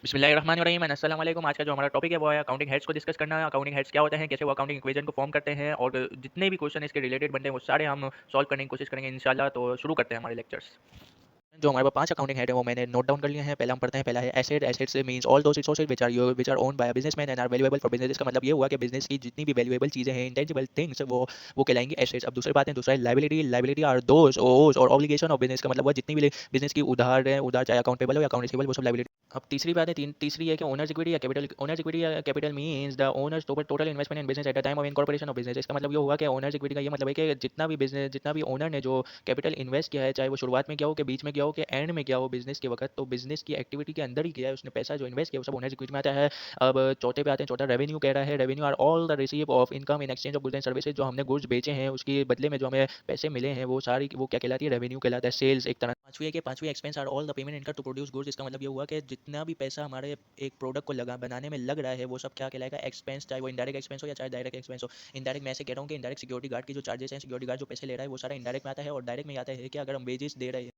बिस्मिल्लाहिर्रहमानिर्रहीम एंड अस्सलाम वालेकुम। आज का जो हमारा टॉपिक है वो है अकाउंटिंग हेड्स को डिस्कस करना है। अकाउंटिंग हेड्स क्या होते हैं, कैसे वो अकाउंटिंग इक्वेशन को फॉर्म करते हैं और जितने भी क्वेश्चन इसके रिलेटेड बनते हैं वो सारे हम सॉल्व करने की कोशिश करेंगे इंशाल्लाह। तो शुरू करते हैं हमारे लेक्चर्स। जो हमारे पास 5 अकाउंटिंग हेड है वो मैंने नोट डाउन कर लिए हैं। पहला हम पढ़ते हैं, पहला है asset. Assets means all those resources which are owned by a businessman and are valuable for business. इसका मतलब ये हुआ कि बिजनेस की जितनी भी वैल्यूएबल चीजें हैं, इंटेंजिबल थिंग्स, वो कहलाएंगी एसेट्स। अब दूसरी बात है, दूसरा है लायबिलिटी। लायबिलिटी आर दोस ओस और ऑब्लिगेशन ऑफ बिजनेस। का मतलब वो जितनी भी बिजनेस की उधार है, उधार चाहे अकाउंट पेबल हो या अकाउंट रिसीवेबल, वो सब लायबिलिटी। अब तीसरी बात है, तीसरी है कि ओनर्स इक्विटी या कैपिटल। ओनर्स इक्विटी या capital means the owners total investment in business at the time of incorporation of business. इसका मतलब ये हुआ कि ओनर्स इक्विटी का ये मतलब है कि जितना भी ओनर ने जो कैपिटल इन्वेस्ट किया है, चाहे वो शुरुआत में किया हो, कि बीच में किया हो, कि एंड में किया हो बिजनेस के वक्त, तो बिजनेस की एक्टिविटी के अंदर ही किया है उसने, पैसा जो इन्वेस्ट किया वो सब ओनर्स इक्विटी में आता है। अब चौथे पे आते हैं, चौथा रेवेन्यू कह रहा है। Revenue are all the receive of income in exchange of goods and services. जो हमने गुड्स बेचे हैं उसके बदले में जो हमें पैसे मिले हैं, वो सारी वो क्या कहलाती है, रेवेन्यू कहलाता है, सेल्स एक तरह। पांचवी है कि पांचवी expense are all the payment incurred to produce goods. इसका मतलब ये हुआ कि जितना भी पैसा हमारे एक प्रोडक्ट को लगा बनाने में लग रहा है, वो सब क्या कहलाएगा, एक्सपेंस। चाहे वो इनडायरेक्ट एक्सपेंस हो या चाहे डायरेक्ट एक्सपेंस हो। इनडायरेक्ट मैं ऐसे कह रहा हूँ कि इनडायरेक्ट सिक्योरिटी गार्ड की जो चार्जेस हैं, सिक्योरिटी गार्ड जो पैसे ले रहा है वो सारा इनडायरेक्ट में आता है, और डायरेक्ट में आता है कि अगर हम वेजेस दे रहे हैं